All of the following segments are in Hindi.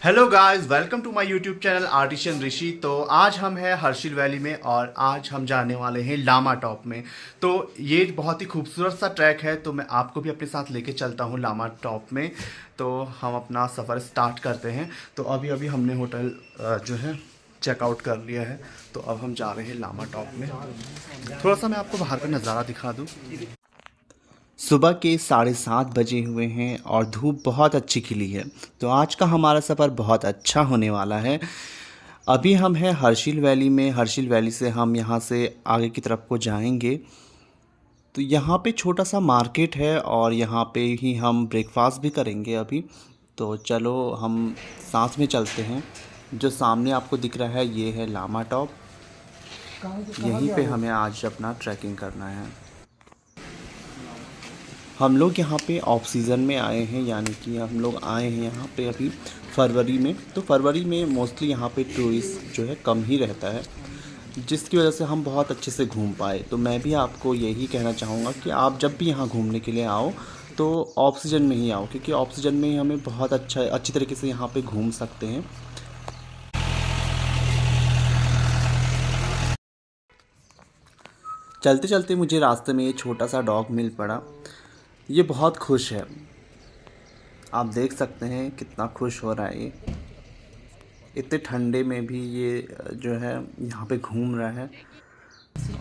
Hello guys, welcome to my YouTube channel Artician Rishi. तो आज हम हैं हर्षिल वैली में और आज हम जाने वाले हैं लामा टॉप में। तो ये बहुत ही खूबसूरत सा ट्रैक है, तो मैं आपको भी अपने साथ लेके चलता हूँ लामा टॉप में। तो हम अपना सफ़र स्टार्ट करते हैं। तो अभी अभी हमने होटल जो है चेकआउट कर लिया है, तो अब हम जा रहे हैं लामा टॉप में। थोड़ा सा मैं आपको बाहर का नज़ारा दिखा दूँ। सुबह के 7:30 बजे हुए हैं और धूप बहुत अच्छी खिली है। तो आज का हमारा सफ़र बहुत अच्छा होने वाला है। अभी हम हैं हर्षिल वैली में। हर्षिल वैली से हम यहाँ से आगे की तरफ को जाएंगे। तो यहाँ पे छोटा सा मार्केट है और यहाँ पे ही हम ब्रेकफास्ट भी करेंगे अभी। तो चलो हम साथ में चलते हैं। जो सामने आपको दिख रहा है ये है लामा टॉप। यहीं पे हमें आज अपना ट्रैकिंग करना है। हम लोग यहाँ पे ऑफ सीज़न में आए हैं, यानी कि हम लोग आए हैं यहाँ पे अभी फरवरी में। तो फरवरी में मोस्टली यहाँ पे टूरिस्ट जो है कम ही रहता है, जिसकी वजह से हम बहुत अच्छे से घूम पाए। तो मैं भी आपको यही कहना चाहूँगा कि आप जब भी यहाँ घूमने के लिए आओ तो ऑफ सीज़न में ही आओ, क्योंकि ऑफ सीज़न में ही हमें बहुत अच्छी तरीके से यहाँ पर घूम सकते हैं। चलते चलते मुझे रास्ते में ये छोटा सा डॉग मिल पड़ा। ये बहुत खुश है, आप देख सकते हैं कितना खुश हो रहा है ये। इतने ठंडे में भी ये जो है यहाँ पे घूम रहा है।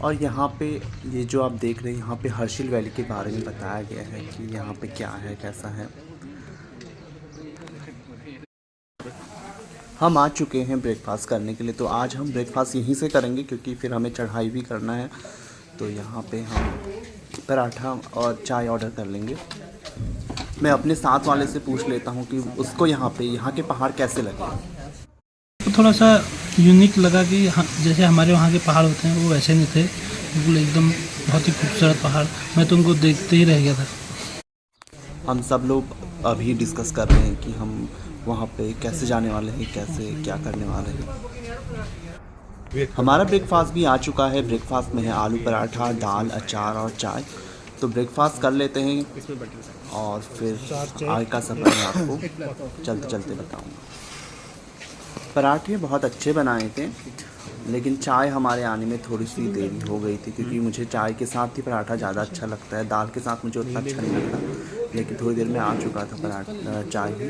और यहाँ पे ये जो आप देख रहे हैं, यहाँ पे हर्षिल वैली के बारे में बताया गया है कि यहाँ पे क्या है, कैसा है। हम आ चुके हैं ब्रेकफास्ट करने के लिए। तो आज हम ब्रेकफास्ट यहीं से करेंगे क्योंकि फिर हमें चढ़ाई भी करना है। तो यहाँ पे हम पराठा और चाय ऑर्डर कर लेंगे। मैं अपने साथ वाले से पूछ लेता हूँ कि उसको यहाँ के पहाड़ कैसे लगे। तो थोड़ा सा यूनिक लगा कि जैसे हमारे वहाँ के पहाड़ होते हैं वो वैसे नहीं थे, बिल्कुल एकदम बहुत ही खूबसूरत पहाड़। मैं तो उनको देखते ही रह गया था। हम सब लोग अभी डिस्कस कर रहे हैं कि हम वहाँ पे कैसे जाने वाले हैं, कैसे क्या करने वाले हैं। हमारा ब्रेकफास्ट भी आ चुका है। ब्रेकफास्ट में है आलू पराठा, दाल, अचार और चाय। तो ब्रेकफास्ट कर लेते हैं और फिर आगे का सफ़र मैं आपको चलते चलते बताऊंगा। पराठे बहुत अच्छे बनाए थे, लेकिन चाय हमारे आने में थोड़ी सी देरी हो गई थी, क्योंकि मुझे चाय के साथ ही पराठा ज़्यादा अच्छा लगता है। दाल के साथ मुझे उतना अच्छा नहीं लगता, लेकिन थोड़ी देर में आ चुका था पराठा चाय भी।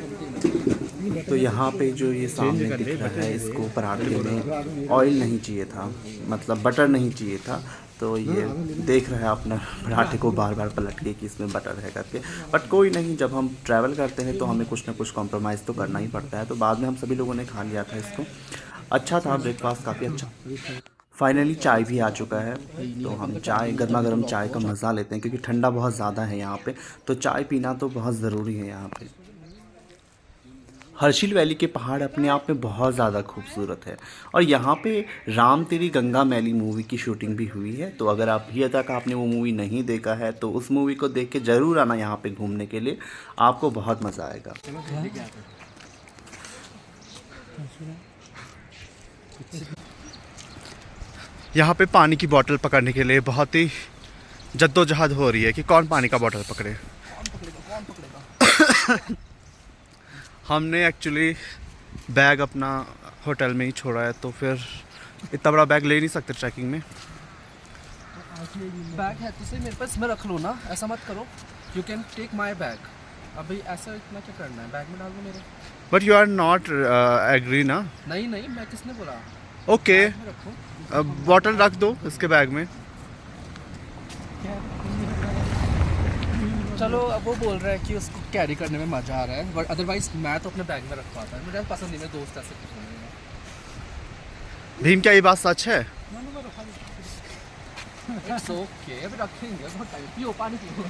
तो यहाँ पे जो ये सामने दिख रहा है, इसको पराठे में ऑयल नहीं चाहिए था, मतलब बटर नहीं चाहिए था। तो ये देख रहा है अपना पराठे को बार बार पलट के कि इसमें बटर है करके। बट कोई नहीं, जब हम ट्रैवल करते हैं तो हमें कुछ ना कुछ कॉम्प्रोमाइज़ तो करना ही पड़ता है। तो बाद में हम सभी लोगों ने खा लिया था इसको। अच्छा था ब्रेकफास्ट, काफ़ी अच्छा। फाइनली चाय भी आ चुका है। तो हम चाय, गर्मा गर्म चाय का मज़ा लेते हैं, क्योंकि ठंडा बहुत ज़्यादा है यहाँ पे। तो चाय पीना तो बहुत ज़रूरी है यहाँ पे। हर्षिल वैली के पहाड़ अपने आप में बहुत ज़्यादा खूबसूरत है। और यहाँ पे राम तेरी गंगा मैली मूवी की शूटिंग भी हुई है। तो अगर अभी तक आपने वो मूवी नहीं देखा है तो उस मूवी को देख के ज़रूर आना यहाँ पे घूमने के लिए, आपको बहुत मज़ा आएगा। यहाँ पे पानी की बोतल पकड़ने के लिए बहुत ही जद्दोजहद हो रही है कि कौन पानी का बोतल पकड़े। हमने एक्चुअली बैग अपना होटल में ही छोड़ा है, तो फिर इतना बड़ा बैग ले नहीं सकते ट्रैकिंग में। बैग है तो सही मेरे पास, मैं रख लो ना, ऐसा मत करो। You can take my bag. अभी ऐसा इतना क्या करना है, बैग में डाल दो मेरे। But you are not agree ना? नहीं नहीं, मैं किसने बोला। ओके, बैग में रखो। बॉटल रख दो इसके बैग में। चलो, अब वो बोल रहा है कि उसको कैरी करने में मज़ा आ रहा है, बट अदरवाइज मैं तो अपने बैग में रख पाता है। मुझे पसंद नहीं, मेरे दोस्त ऐसे कुछ नहीं है। भीम, क्या ये बात सच है? इट्स ओके, अभी रखेंगे, बहुत टाइम। पियो पानी पियो।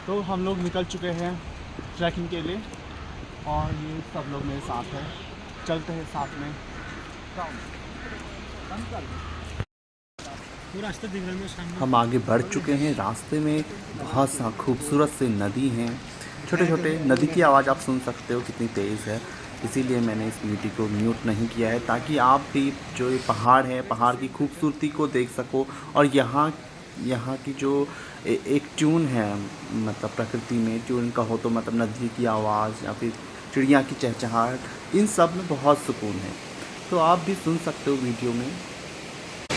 तो हम लोग निकल चुके हैं ट्रैकिंग के लिए और ये सब लोग मेरे साथ हैं। चलते हैं साथ में। हम आगे बढ़ चुके हैं। रास्ते में बहुत सा खूबसूरत से नदी हैं, छोटे छोटे। नदी की आवाज़ आप सुन सकते हो कितनी तेज़ है। इसीलिए मैंने इस वीडियो को म्यूट नहीं किया है, ताकि आप भी जो ये पहाड़ है, पहाड़ की खूबसूरती को देख सको। और यहाँ की जो एक ट्यून है, मतलब प्रकृति में ट्यून का हो तो मतलब नदी की आवाज़ या फिर चिड़िया की चहचहाहट, इन सब में बहुत सुकून है। तो आप भी सुन सकते हो वीडियो में।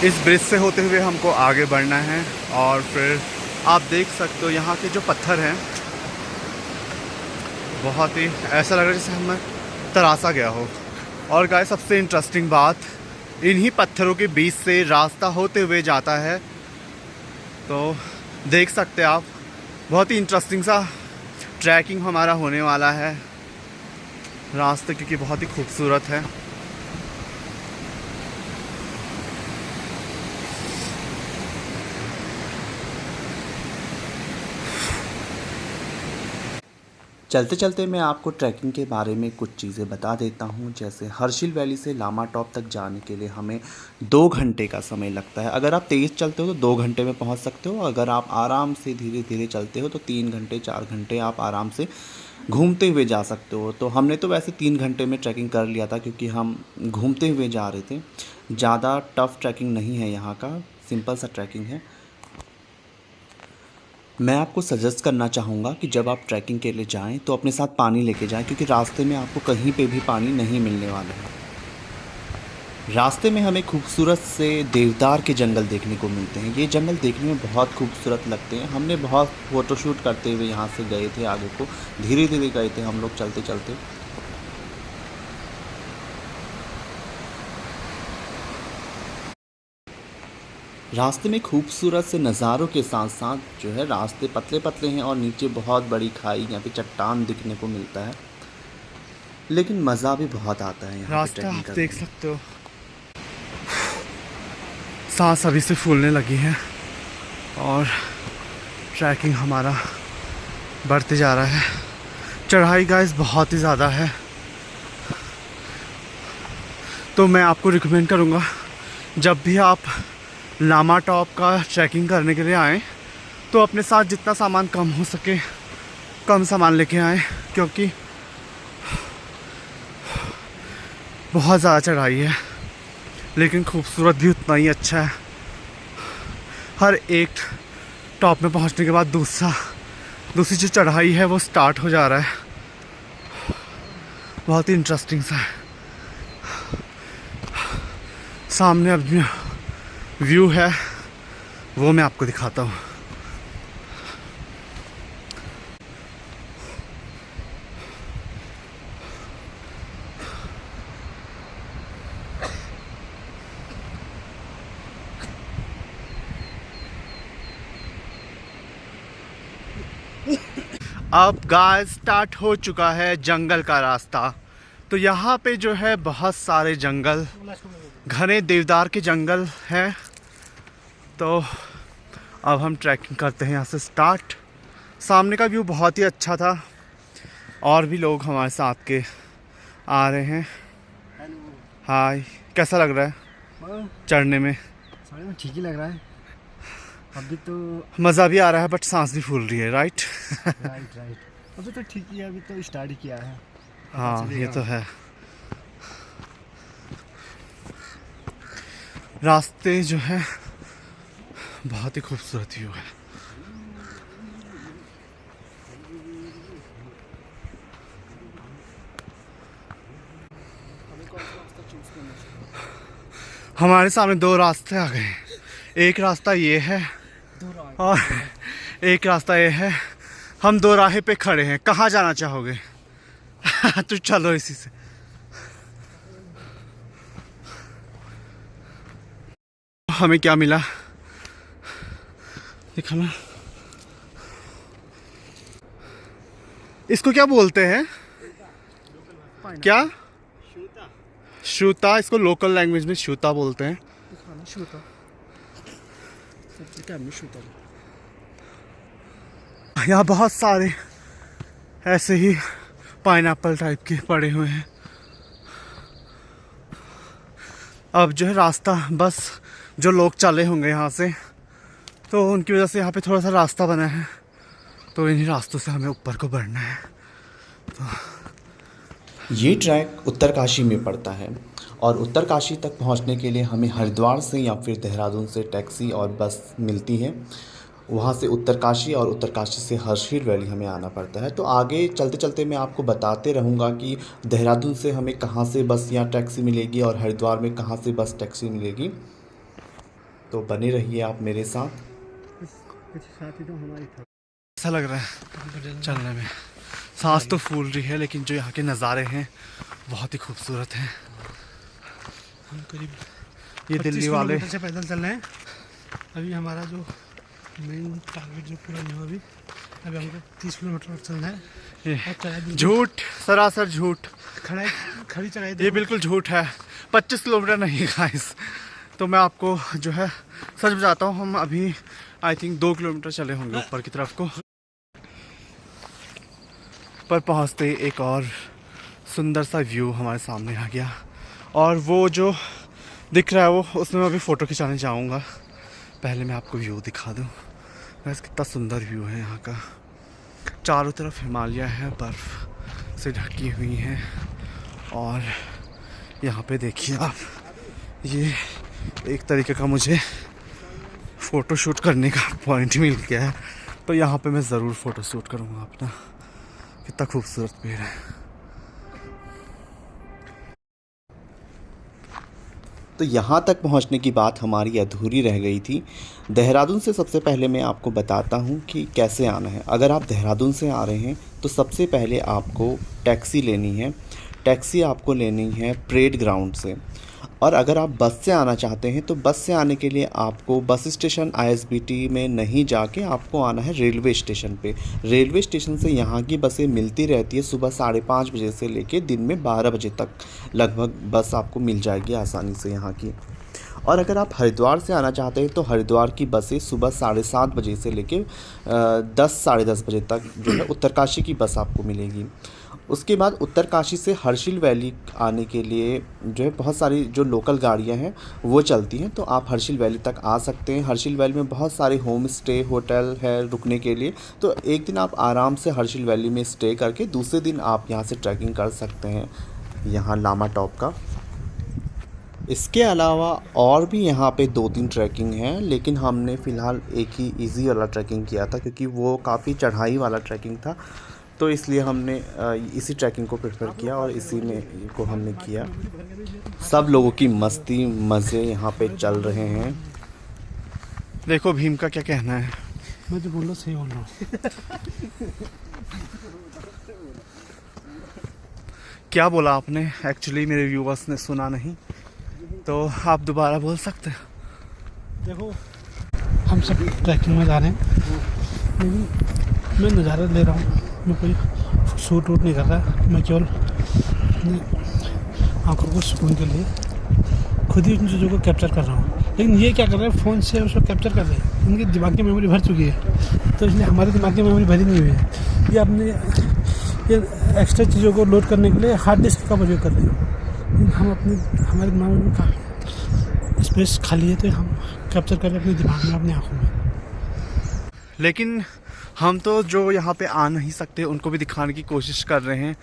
इस ब्रिज से होते हुए हमको आगे बढ़ना है और फिर आप देख सकते हो यहाँ के जो पत्थर हैं बहुत ही ऐसा लग रहा है जैसे हमें तरासा गया हो। और गाइस सबसे इंटरेस्टिंग बात, इन्हीं पत्थरों के बीच से रास्ता होते हुए जाता है। तो देख सकते हैं आप, बहुत ही इंटरेस्टिंग सा ट्रैकिंग हमारा होने वाला है। रास्ते क्योंकि बहुत ही खूबसूरत है। चलते चलते मैं आपको ट्रैकिंग के बारे में कुछ चीज़ें बता देता हूँ। जैसे हर्षिल वैली से लामा टॉप तक जाने के लिए हमें 2 घंटे का समय लगता है। अगर आप तेज़ चलते हो तो 2 घंटे में पहुँच सकते हो। अगर आप आराम से धीरे धीरे चलते हो तो 3 घंटे 4 घंटे आप आराम से घूमते हुए जा सकते हो। तो हमने तो वैसे 3 घंटे में ट्रैकिंग कर लिया था, क्योंकि हम घूमते हुए जा रहे थे। ज़्यादा टफ़ ट्रैकिंग नहीं है यहाँ का, सिंपल सा ट्रैकिंग है। मैं आपको सजेस्ट करना चाहूँगा कि जब आप ट्रैकिंग के लिए जाएं तो अपने साथ पानी लेके जाएं, क्योंकि रास्ते में आपको कहीं पे भी पानी नहीं मिलने वाला है। रास्ते में हमें खूबसूरत से देवदार के जंगल देखने को मिलते हैं। ये जंगल देखने में बहुत खूबसूरत लगते हैं। हमने बहुत फ़ोटोशूट करते हुए यहाँ से गए थे। आगे को धीरे धीरे गए थे हम लोग चलते चलते। रास्ते में खूबसूरत से नज़ारों के साथ साथ जो है रास्ते पतले पतले हैं और नीचे बहुत बड़ी खाई यहाँ पे चट्टान दिखने को मिलता है, लेकिन मज़ा भी बहुत आता है यहाँ पे रास्ता ट्रैकिंग आप करने देख में। सकते हो, सांस अभी से फूलने लगी है और ट्रैकिंग हमारा बढ़ते जा रहा है। चढ़ाई गाइस बहुत ही ज़्यादा है, तो मैं आपको रिकमेंड करूँगा जब भी आप लामा टॉप का ट्रैकिंग करने के लिए आएँ तो अपने साथ जितना सामान कम हो सके कम सामान लेके आएँ, क्योंकि बहुत ज़्यादा चढ़ाई है लेकिन खूबसूरत भी उतना ही अच्छा है। हर एक टॉप में पहुंचने के बाद दूसरी जो चढ़ाई है वो स्टार्ट हो जा रहा है। बहुत ही इंटरेस्टिंग सा है। सामने अब व्यू है वो मैं आपको दिखाता हूँ। अब गाइस स्टार्ट हो चुका है जंगल का रास्ता। तो यहाँ पे जो है बहुत सारे जंगल, घने देवदार के जंगल हैं। तो अब हम ट्रैकिंग करते हैं यहाँ से स्टार्ट। सामने का व्यू बहुत ही अच्छा था और भी लोग हमारे साथ के आ रहे हैं। हाय, कैसा लग रहा है चढ़ने में? ठीक ही लग रहा है। अभी तो मज़ा भी आ रहा है बट सांस भी फूल रही है। राइट राइट अभी तो ठीक ही है, अभी तो स्टार्ट ही किया है। हाँ ये तो है। रास्ते जो है बहुत ही खूबसूरत व्यू है। हमारे सामने 2 रास्ते आ गए। एक रास्ता ये है और एक रास्ता ये है। हम 2 राहे पे खड़े हैं। कहाँ जाना चाहोगे? तो चलो इसी से। हमें क्या मिला देखा ना, इसको क्या बोलते हैं? क्या? शूता। इसको लोकल लैंग्वेज में शूता बोलते हैं। यहाँ बहुत सारे ऐसे ही पाइनएप्पल टाइप के पड़े हुए हैं। अब जो है रास्ता, बस जो लोग चले होंगे यहाँ से तो उनकी वजह से यहाँ पे थोड़ा सा रास्ता बना है। तो इन्हीं रास्तों से हमें ऊपर को बढ़ना है। तो ये ट्रैक उत्तरकाशी में पड़ता है और उत्तरकाशी तक पहुंचने के लिए हमें हरिद्वार से या फिर देहरादून से टैक्सी और बस मिलती है। वहां से उत्तरकाशी और उत्तरकाशी से हर्षिल वैली हमें आना पड़ता है। तो आगे चलते चलते मैं आपको बताते रहूँगा कि देहरादून से हमें कहाँ से बस या टैक्सी मिलेगी और हरिद्वार में कहाँ से बस टैक्सी मिलेगी। तो बने रहिए आप मेरे साथ। कुछ साथी तो हमारी था। ऐसा लग रहा है चलने में, सांस तो फूल रही है, लेकिन जो यहाँ के नज़ारे हैं बहुत ही खूबसूरत हैं। हम करीब ये 25 दिल्ली वाले किलोमीटर से पैदल चल रहे हैं। अभी हमारा जो मेन टारगेट जो पूरा नहीं हुआ अभी हमको 30 किलोमीटर और चलना है। ये और चढ़ाई झूठ, सरासर झूठ, खड़ी चढ़ाई ये बिल्कुल झूठ है। 25 किलोमीटर नहीं गाइस, तो मैं आपको जो है सच बताता हूँ, हम अभी आई थिंक 2 किलोमीटर चले होंगे ऊपर की तरफ को। पर पहुँचते ही एक और सुंदर सा व्यू हमारे सामने आ गया, और वो जो दिख रहा है वो, उसमें मैं अभी फ़ोटो खिंचाने जाऊँगा। पहले मैं आपको व्यू दिखा दूँ। बस कितना सुंदर व्यू है यहाँ का। चारों तरफ हिमालय है, बर्फ़ से ढकी हुई हैं, और यहाँ पे देखिए आप, ये एक तरीके का मुझे फ़ोटो शूट करने का पॉइंट मिल गया है। तो यहाँ पे मैं ज़रूर फ़ोटो शूट करूँगा अपना। कितना खूबसूरत पेड़ है। तो यहाँ तक पहुँचने की बात हमारी अधूरी रह गई थी। देहरादून से सबसे पहले मैं आपको बताता हूँ कि कैसे आना है। अगर आप देहरादून से आ रहे हैं तो सबसे पहले आपको टैक्सी लेनी है। टैक्सी आपको लेनी है परेड ग्राउंड से। और अगर आप बस से आना चाहते हैं तो बस से आने के लिए आपको बस स्टेशन ISBT में नहीं जाके आपको आना है रेलवे स्टेशन पे। रेलवे स्टेशन से यहाँ की बसें मिलती रहती है सुबह 5:30 बजे से लेके दिन में 12 बजे तक लगभग बस आपको मिल जाएगी आसानी से यहाँ की। और अगर आप हरिद्वार से आना चाहते हैं तो हरिद्वार की बसें सुबह 7:30 बजे से लेके 10 साढ़े 10 बजे तक जो है उत्तरकाशी की बस आपको मिलेगी। उसके बाद उत्तरकाशी से हर्षिल वैली आने के लिए जो है बहुत सारी जो लोकल गाड़ियां हैं वो चलती हैं, तो आप हर्षिल वैली तक आ सकते हैं। हर्षिल वैली में बहुत सारे होम स्टे होटल है रुकने के लिए, तो एक दिन आप आराम से हर्षिल वैली में स्टे करके दूसरे दिन आप यहाँ से ट्रैकिंग कर सकते हैं यहाँ लामा टॉप का। इसके अलावा और भी यहाँ पे 2-3 ट्रैकिंग हैं, लेकिन हमने फ़िलहाल एक ही इजी वाला ट्रैकिंग किया था क्योंकि वो काफ़ी चढ़ाई वाला ट्रैकिंग था, तो इसलिए हमने इसी ट्रैकिंग को प्रेफर किया और इसी में को हमने किया। सब लोगों की मस्ती मज़े यहाँ पे चल रहे हैं। देखो भीम का क्या कहना है। मैं जो बोल रहा हूँ सही बोल रहा हूँ। क्या बोला आपने? एक्चुअली मेरे व्यूअर्स ने सुना नहीं, तो आप दोबारा बोल सकते हैं। देखो हम सब ट्रैकिंग में जा रहे हैं, लेकिन मैं नज़ारा ले रहा हूँ, मैं कोई शूट वूट नहीं कर रहा। मैं केवल अपनी आँखों को सुकून के लिए खुद ही उन चीज़ों को कैप्चर कर रहा हूँ। लेकिन ये क्या कर रहे हैं, फ़ोन से उसको कैप्चर कर रहे हैं। इनकी दिमाग की मेमोरी भर चुकी है, तो इसलिए हमारी दिमाग की मेमोरी भरी नहीं हुई है। ये अपने ये एक्स्ट्रा चीज़ों को लोड करने के लिए हार्ड डिस्क का प्रयोग कर रहे हैं। हम हमारे दिमाग में स्पेस खाली है, तो हम कैप्चर कर रहे हैं अपने दिमाग में, अपनी आँखों में। लेकिन हम तो जो यहाँ पे आ नहीं सकते उनको भी दिखाने की कोशिश कर रहे हैं,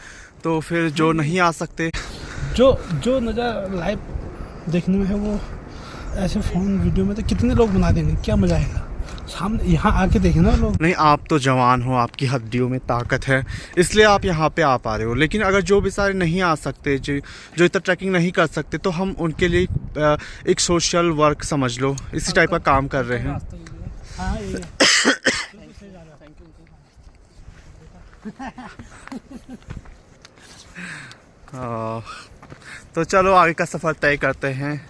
तो फिर जो नहीं आ सकते, जो नज़ारा लाइव देखने में है वो ऐसे फ़ोन वीडियो में तो कितने लोग बना देंगे, क्या मज़ा आएगा। सामने यहाँ आके देखें ना लोग। नहीं, आप तो जवान हो, आपकी हड्डियों में ताकत है, इसलिए आप यहाँ पे आ पा रहे हो। लेकिन अगर जो बेचारे नहीं आ सकते, जो इतना ट्रैकिंग नहीं कर सकते, तो हम उनके लिए एक सोशल वर्क समझ लो, इसी टाइप का काम कर रहे हैं। हाँ ये तो चलो आगे का सफ़र तय करते हैं।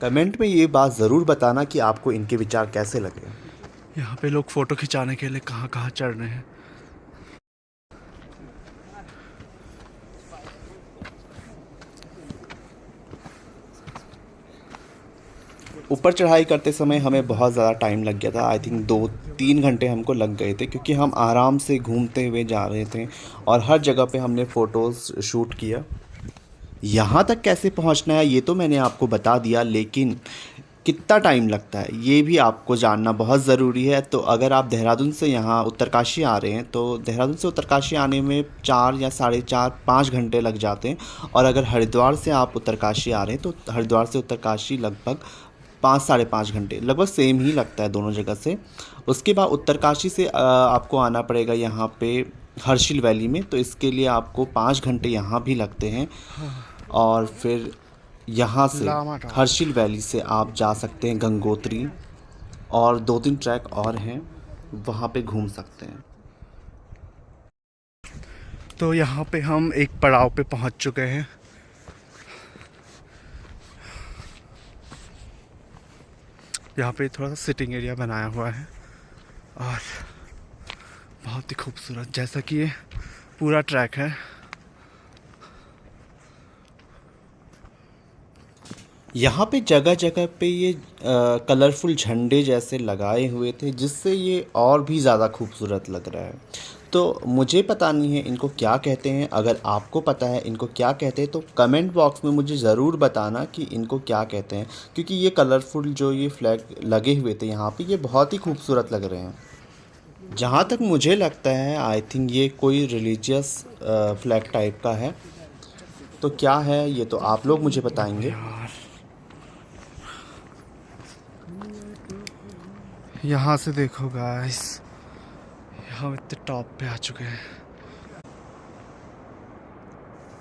कमेंट में ये बात ज़रूर बताना कि आपको इनके विचार कैसे लगे। यहाँ पे लोग फ़ोटो खिंचाने के लिए कहाँ कहाँ चढ़ रहे हैं। ऊपर चढ़ाई करते समय हमें बहुत ज़्यादा टाइम लग गया था। आई थिंक 2-3 घंटे हमको लग गए थे, क्योंकि हम आराम से घूमते हुए जा रहे थे और हर जगह पे हमने फ़ोटोज़ शूट किया। यहाँ तक कैसे पहुँचना है ये तो मैंने आपको बता दिया, लेकिन कितना टाइम लगता है ये भी आपको जानना बहुत ज़रूरी है। तो अगर आप देहरादून से यहाँ उत्तरकाशी आ रहे हैं तो देहरादून से उत्तरकाशी आने में 4 या 4.5 5 घंटे लग जाते हैं। और अगर हरिद्वार से आप उत्तरकाशी आ रहे हैं तो हरिद्वार से उत्तरकाशी लगभग 5 साढ़े 5 घंटे, लगभग सेम ही लगता है दोनों जगह से। उसके बाद उत्तरकाशी से आपको आना पड़ेगा यहाँ पे हर्षिल वैली में, तो इसके लिए आपको 5 घंटे यहाँ भी लगते हैं। और फिर यहाँ से हर्षिल वैली से आप जा सकते हैं गंगोत्री, और 2-3 ट्रैक और हैं वहाँ पे घूम सकते हैं। तो यहाँ पे हम एक पड़ाव पे पहुँच चुके हैं। यहाँ पे थोड़ा सा सिटिंग एरिया बनाया हुआ है और बहुत ही खूबसूरत, जैसा कि ये पूरा ट्रैक है। यहाँ पे जगह जगह पे ये कलरफुल झंडे जैसे लगाए हुए थे, जिससे ये और भी ज़्यादा खूबसूरत लग रहा है। तो मुझे पता नहीं है इनको क्या कहते हैं, अगर आपको पता है इनको क्या कहते हैं तो कमेंट बॉक्स में मुझे ज़रूर बताना कि इनको क्या कहते हैं, क्योंकि ये कलरफुल जो ये फ्लैग लगे हुए थे यहाँ पे, ये बहुत ही खूबसूरत लग रहे हैं। जहाँ तक मुझे लगता है आई थिंक ये कोई रिलीजियस फ्लैग टाइप का है। तो क्या है ये तो आप लोग मुझे बताएंगे। यहाँ से देखो गाइस, हम इतने टॉप पे आ चुके हैं।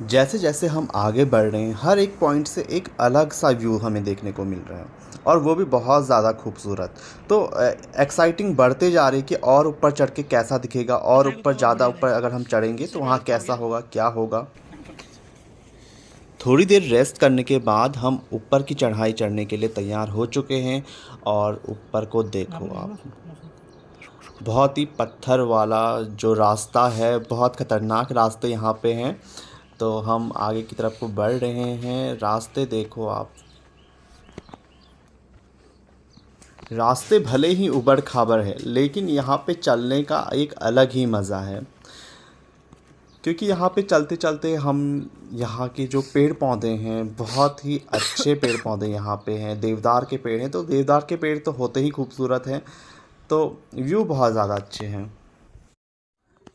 जैसे जैसे हम आगे बढ़ रहे हैं हर एक पॉइंट से एक अलग सा व्यू हमें देखने को मिल रहा है, और वो भी बहुत ज़्यादा खूबसूरत। तो एक्साइटिंग बढ़ते जा रही है कि और ऊपर चढ़ के कैसा दिखेगा, और ऊपर ज़्यादा ऊपर अगर हम चढ़ेंगे तो वहाँ कैसा होगा, क्या होगा। थोड़ी देर रेस्ट करने के बाद हम ऊपर की चढ़ाई चढ़ने के लिए तैयार हो चुके हैं। और ऊपर को देखो आप, बहुत ही पत्थर वाला जो रास्ता है, बहुत ख़तरनाक रास्ते यहाँ पे हैं। तो हम आगे की तरफ को बढ़ रहे हैं। रास्ते देखो आप, रास्ते भले ही उबड़ खाबड़ है लेकिन यहाँ पे चलने का एक अलग ही मज़ा है, क्योंकि यहाँ पे चलते चलते हम यहाँ के जो पेड़ पौधे हैं, बहुत ही अच्छे पेड़ पौधे यहाँ पे हैं। देवदार के पेड़ हैं, तो देवदार के पेड़ तो होते ही खूबसूरत हैं, तो व्यू बहुत ज़्यादा अच्छे हैं।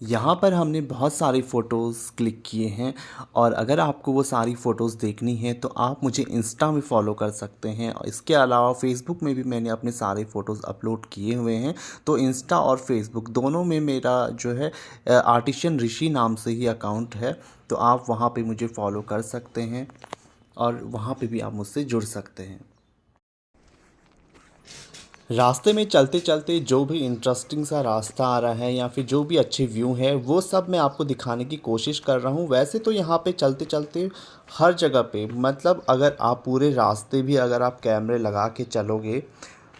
यहाँ पर हमने बहुत सारी फ़ोटोज़ क्लिक किए हैं, और अगर आपको वो सारी फ़ोटोज़ देखनी है तो आप मुझे इंस्टा में फ़ॉलो कर सकते हैं। और इसके अलावा फ़ेसबुक में भी मैंने अपने सारे फ़ोटोज़ अपलोड किए हुए हैं। तो इंस्टा और फेसबुक दोनों में मेरा जो है आर्टिशियन ऋषि नाम से ही अकाउंट है, तो आप वहाँ पे मुझे फ़ॉलो कर सकते हैं और वहाँ पे भी आप मुझसे जुड़ सकते हैं। रास्ते में चलते चलते जो भी इंटरेस्टिंग सा रास्ता आ रहा है या फिर जो भी अच्छे व्यू है वो सब मैं आपको दिखाने की कोशिश कर रहा हूँ। वैसे तो यहाँ पे चलते चलते हर जगह पे, मतलब अगर आप पूरे रास्ते भी अगर आप कैमरे लगा के चलोगे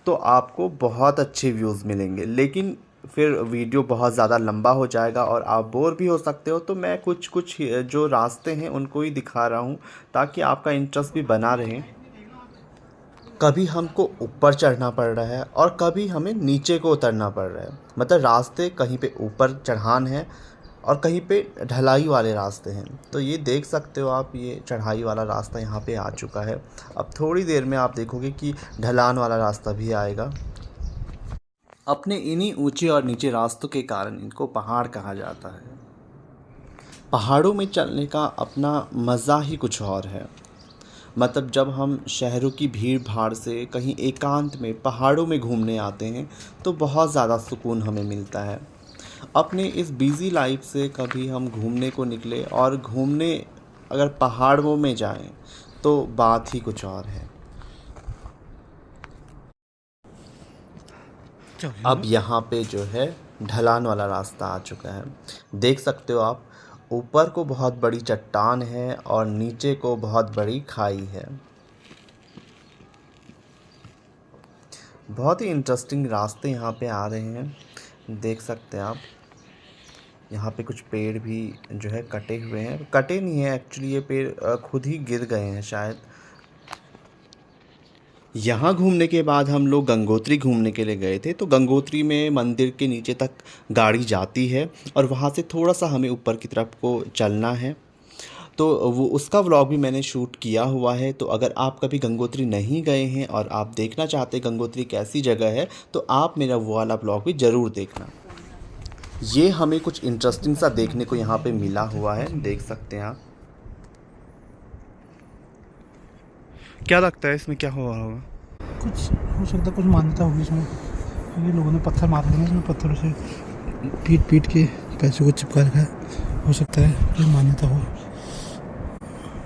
तो आपको बहुत अच्छे व्यूज़ मिलेंगे, लेकिन फिर वीडियो बहुत ज़्यादा लंबा हो जाएगा और आप बोर भी हो सकते हो। तो मैं कुछ जो रास्ते हैं उनको ही दिखा रहा हूँ ताकि आपका इंटरेस्ट भी बना रहे। कभी हमको ऊपर चढ़ना पड़ रहा है और कभी हमें नीचे को उतरना पड़ रहा है, मतलब रास्ते कहीं पे ऊपर चढ़ान है और कहीं पे ढलाई वाले रास्ते हैं। तो ये देख सकते हो आप, ये चढ़ाई वाला रास्ता यहाँ पे आ चुका है। अब थोड़ी देर में आप देखोगे कि ढलान वाला रास्ता भी आएगा। अपने इन्हीं ऊंचे और नीचे रास्तों के कारण इनको पहाड़ कहा जाता है। पहाड़ों में चलने का अपना मज़ा ही कुछ और है। मतलब जब हम शहरों की भीड़ भाड़ से कहीं एकांत में पहाड़ों में घूमने आते हैं तो बहुत ज़्यादा सुकून हमें मिलता है। अपने इस बिज़ी लाइफ से कभी हम घूमने को निकले और घूमने अगर पहाड़ों में जाएं तो बात ही कुछ और है। अब यहाँ पे जो है ढलान वाला रास्ता आ चुका है। देख सकते हो आप, ऊपर को बहुत बड़ी चट्टान है और नीचे को बहुत बड़ी खाई है। बहुत ही इंटरेस्टिंग रास्ते यहाँ पे आ रहे हैं। देख सकते हैं आप, यहाँ पे कुछ पेड़ भी जो है कटे हुए हैं, कटे नहीं है एक्चुअली, ये पेड़ खुद ही गिर गए हैं शायद। यहाँ घूमने के बाद हम लोग गंगोत्री घूमने के लिए गए थे। तो गंगोत्री में मंदिर के नीचे तक गाड़ी जाती है और वहाँ से थोड़ा सा हमें ऊपर की तरफ को चलना है। तो वो उसका व्लॉग भी मैंने शूट किया हुआ है। तो अगर आप कभी गंगोत्री नहीं गए हैं और आप देखना चाहते हैं गंगोत्री कैसी जगह है, तो आप मेरा वो वाला व्लॉग भी ज़रूर देखना। ये हमें कुछ इंटरेस्टिंग सा देखने को यहाँ पे मिला हुआ है, देख सकते हैं आप। क्या लगता है इसमें क्या हुआ होगा? कुछ हो सकता है, कुछ मान्यता होगी इसमें, क्योंकि लोगों ने पत्थर मार दिए इसमें, पत्थरों से पीट के पैसों को चिपका रखा है। हो सकता है कोई मान्यता हो,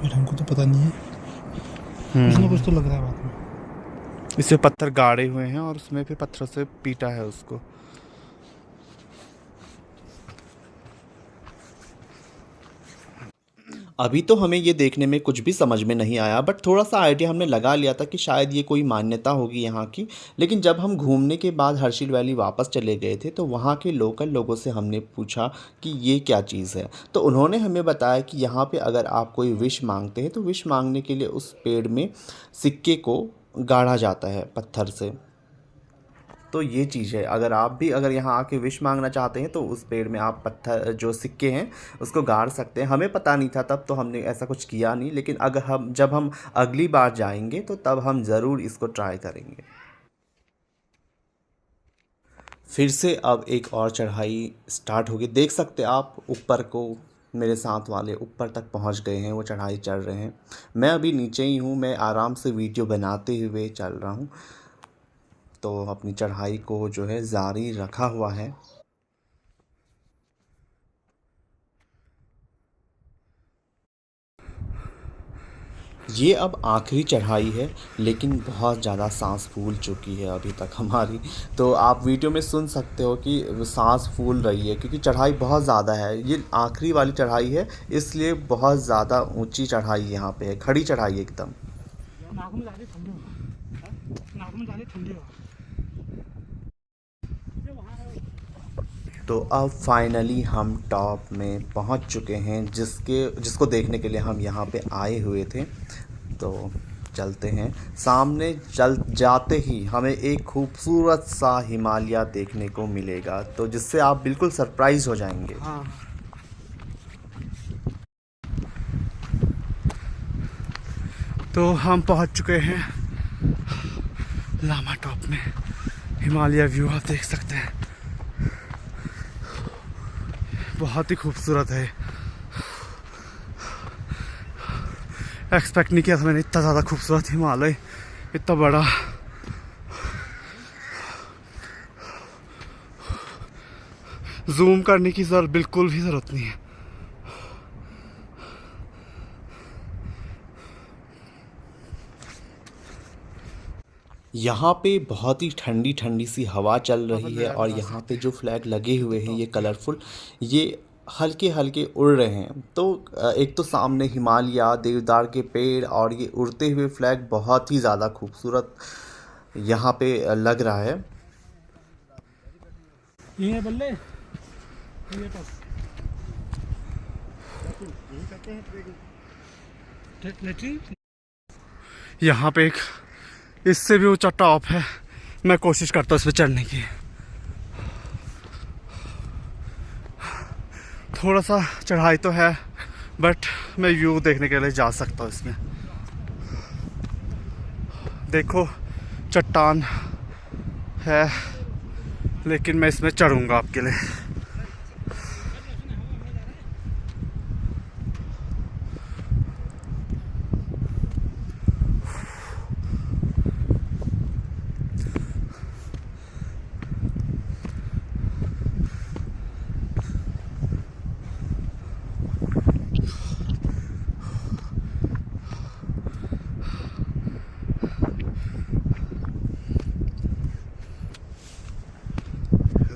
बट हमको तो पता नहीं है। कुछ ना कुछ तो लग रहा है बात में। इससे पत्थर गाड़े हुए हैं और उसमें फिर पत्थरों से पीटा है उसको। अभी तो हमें ये देखने में कुछ भी समझ में नहीं आया, बट थोड़ा सा आइडिया हमने लगा लिया था कि शायद ये कोई मान्यता होगी यहाँ की। लेकिन जब हम घूमने के बाद हर्षिल वैली वापस चले गए थे, तो वहाँ के लोकल लोगों से हमने पूछा कि ये क्या चीज़ है। तो उन्होंने हमें बताया कि यहाँ पे अगर आप कोई विश मांगते हैं, तो विश मांगने के लिए उस पेड़ में सिक्के को गाड़ा जाता है पत्थर से। तो ये चीज़ है, अगर यहाँ आके विश मांगना चाहते हैं तो उस पेड़ में आप पत्थर जो सिक्के हैं उसको गाड़ सकते हैं। हमें पता नहीं था तब, तो हमने ऐसा कुछ किया नहीं, लेकिन जब हम अगली बार जाएंगे तो तब हम ज़रूर इसको ट्राई करेंगे। फिर से अब एक और चढ़ाई स्टार्ट होगी। देख सकते आप ऊपर को, मेरे साथ वाले ऊपर तक पहुंच गए हैं, वो चढ़ाई चढ़ रहे हैं। मैं अभी नीचे ही हूँ, मैं आराम से वीडियो बनाते हुए चल रहा हूँ। तो अपनी चढ़ाई को जो है जारी रखा हुआ है। ये अब आखिरी चढ़ाई है, लेकिन बहुत ज़्यादा सांस फूल चुकी है अभी तक हमारी। तो आप वीडियो में सुन सकते हो कि सांस फूल रही है, क्योंकि चढ़ाई बहुत ज़्यादा है। ये आखिरी वाली चढ़ाई है, इसलिए बहुत ज़्यादा ऊंची चढ़ाई यहाँ पे है, खड़ी चढ़ाई एकदम। तो अब फाइनली हम टॉप में पहुंच चुके हैं, जिसको देखने के लिए हम यहाँ पे आए हुए थे। तो चलते हैं, सामने जाते ही हमें एक खूबसूरत सा हिमालय देखने को मिलेगा, तो जिससे आप बिल्कुल सरप्राइज हो जाएंगे। हाँ। तो हम पहुंच चुके हैं लामा टॉप में। हिमालय व्यू आप देख सकते हैं, बहुत ही खूबसूरत है। एक्सपेक्ट नहीं किया था मैंने इतना ज़्यादा खूबसूरत हिमालय, इतना बड़ा। जूम करने की बिल्कुल भी ज़रूरत नहीं है। यहाँ पे बहुत ही ठंडी ठंडी सी हवा चल रही है, और यहाँ पे जो फ्लैग लगे हुए हैं ये कलरफुल, ये हल्के हल्के उड़ रहे हैं। तो एक तो सामने हिमालय, देवदार के पेड़, और ये उड़ते हुए फ्लैग बहुत ही ज़्यादा खूबसूरत यहाँ पे लग रहा है। ये बल्ले यहाँ पे एक इससे भी ऊंचा टॉप है, मैं कोशिश करता हूँ इस पर चढ़ने की। थोड़ा सा चढ़ाई तो है, बट मैं व्यू देखने के लिए जा सकता हूँ इसमें। देखो चट्टान है, लेकिन मैं इसमें चढ़ूँगा आपके लिए।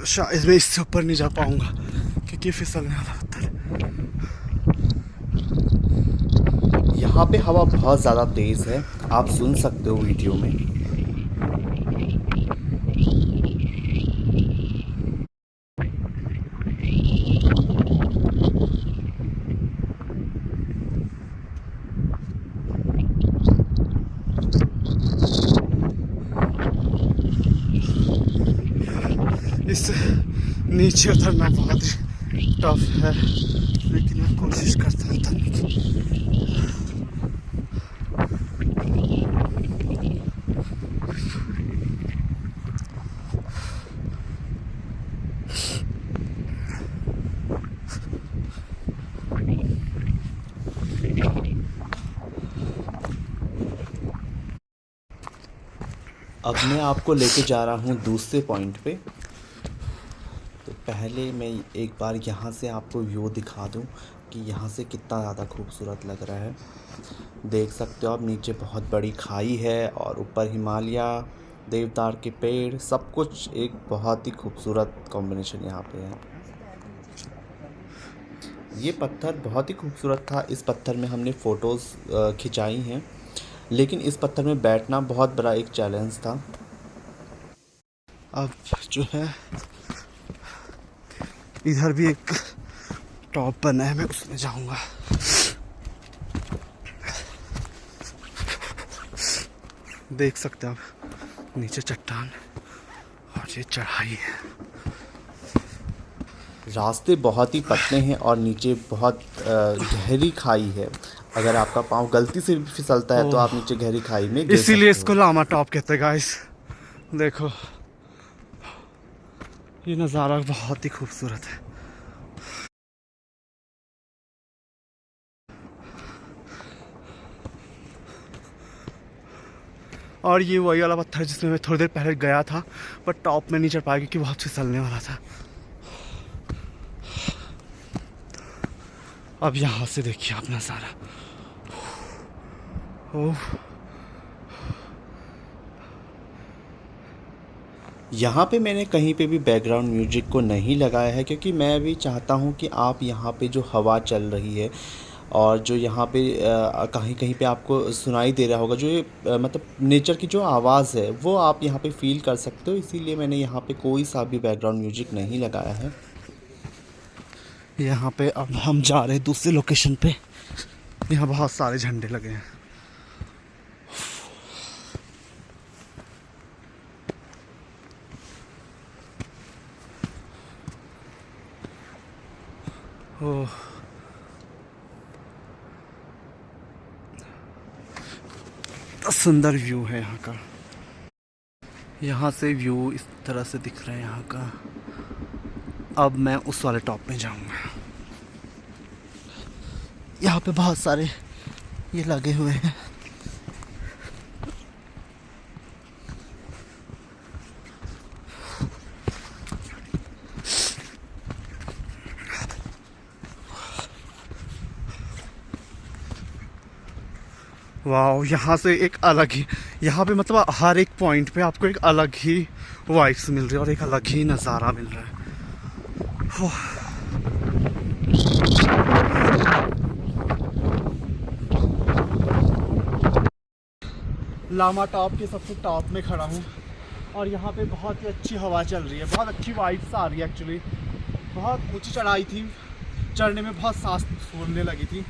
शायद मैं इससे ऊपर नहीं जा पाऊंगा, क्योंकि फिसलने वाला पत्थर। यहाँ पे हवा बहुत ज़्यादा तेज़ है, आप सुन सकते हो वीडियो में। इस नीचे उतरना बहुत ही टफ है। लेकिन मैं कोशिश करता हूँ उतरने की। अब मैं आपको लेके जा रहा हूँ दूसरे पॉइंट पे। तो पहले मैं एक बार यहाँ से आपको व्यू दिखा दूँ कि यहाँ से कितना ज़्यादा खूबसूरत लग रहा है। देख सकते हो आप, नीचे बहुत बड़ी खाई है और ऊपर हिमालय, देवदार के पेड़, सब कुछ एक बहुत ही खूबसूरत कॉम्बिनेशन यहाँ पे है। ये पत्थर बहुत ही खूबसूरत था। इस पत्थर में हमने फ़ोटोज़ खिंचाई हैं, लेकिन इस पत्थर में बैठना बहुत बड़ा एक चैलेंज था। अब जो है इधर भी एक टॉप बना है, मैं उसमें जाऊंगा। देख सकते हैं आप नीचे चट्टान और ये चढ़ाई है। रास्ते बहुत ही पतले हैं और नीचे बहुत गहरी खाई है। अगर आपका पाँव गलती से भी फिसलता है तो आप नीचे गहरी खाई में गिर सकते इसीलिए हो। इसको लामा टॉप कहते हैं गाइस। देखो ये नज़ारा बहुत ही खूबसूरत है। और ये वही वाला पत्थर जिसमें मैं थोड़ी देर पहले गया था, पर टॉप में नहीं चढ़ पाया क्योंकि बहुत फिसलने वाला था। अब यहाँ से देखिए आप नज़ारा। ओह, यहाँ पे मैंने कहीं पे भी बैकग्राउंड म्यूजिक को नहीं लगाया है, क्योंकि मैं भी चाहता हूँ कि आप यहाँ पे जो हवा चल रही है और जो यहाँ पे कहीं कहीं पे आपको सुनाई दे रहा होगा, जो ये मतलब नेचर की जो आवाज़ है वो आप यहाँ पे फील कर सकते हो। इसीलिए मैंने यहाँ पे कोई सा भी बैकग्राउंड म्यूजिक नहीं लगाया है। यहाँ पे अब हम जा रहे हैं दूसरे लोकेशन पे। यहाँ बहुत सारे झंडे लगे हैं। ओह, सुंदर व्यू है यहाँ का। यहाँ से व्यू इस तरह से दिख रहा है यहाँ का। अब मैं उस वाले टॉप में जाऊँगा। यहाँ पे बहुत सारे ये लगे हुए हैं। वाह, यहाँ से एक अलग ही, यहाँ पे मतलब हर एक पॉइंट पे आपको एक अलग ही वाइब्स मिल रही है और एक अलग ही नज़ारा मिल रहा है। लामा टॉप के सबसे टॉप में खड़ा हूँ और यहाँ पे बहुत ही अच्छी हवा चल रही है, बहुत अच्छी वाइब्स आ रही है। एक्चुअली बहुत ऊंची चढ़ाई थी, चढ़ने में बहुत सांस फूलने लगी थी,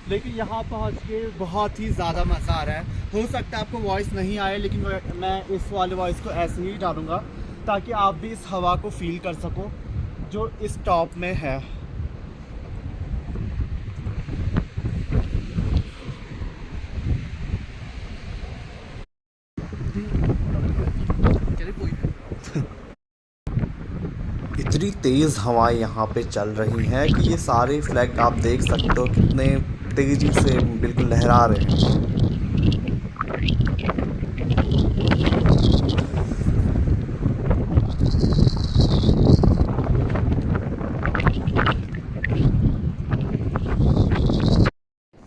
लेकिन यहाँ पहुँच के बहुत ही ज़्यादा मज़ा आ रहा है। हो सकता है आपको वॉइस नहीं आए, लेकिन मैं इस वाले वॉइस को ऐसे ही डालूँगा ताकि आप भी इस हवा को फील कर सको जो इस टॉप में है। इतनी तेज़ हवाएं यहाँ पे चल रही हैं कि ये सारे फ्लैग आप देख सकते हो कितने तेज़ी से बिल्कुल लहरा रहे हैं।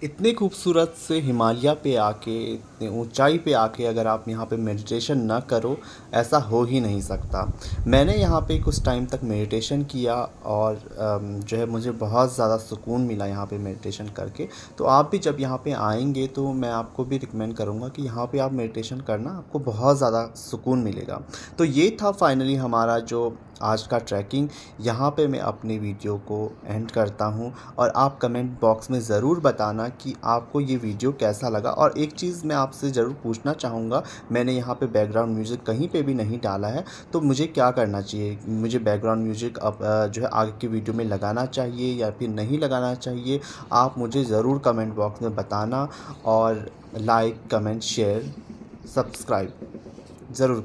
इतने खूबसूरत से हिमालय पे आके, इतने ऊंचाई पे आके अगर आप यहाँ पे मेडिटेशन ना करो, ऐसा हो ही नहीं सकता। मैंने यहाँ पे कुछ टाइम तक मेडिटेशन किया और जो है मुझे बहुत ज़्यादा सुकून मिला यहाँ पे मेडिटेशन करके। तो आप भी जब यहाँ पे आएंगे तो मैं आपको भी रिकमेंड करूँगा कि यहाँ पे आप मेडिटेशन करना, आपको बहुत ज़्यादा सुकून मिलेगा। तो ये था फाइनली हमारा जो आज का ट्रैकिंग। यहाँ पे मैं अपनी वीडियो को एंड करता हूँ और आप कमेंट बॉक्स में ज़रूर बताना कि आपको ये वीडियो कैसा लगा। और एक चीज़ मैं आपसे ज़रूर पूछना चाहूँगा, मैंने यहाँ पे बैकग्राउंड म्यूज़िक कहीं पे भी नहीं डाला है, तो मुझे क्या करना चाहिए? मुझे बैकग्राउंड म्यूज़िक अब जो है आगे की वीडियो में लगाना चाहिए या फिर नहीं लगाना चाहिए? आप मुझे ज़रूर कमेंट बॉक्स में बताना, और लाइक, कमेंट, शेयर, सब्सक्राइब ज़रूर कर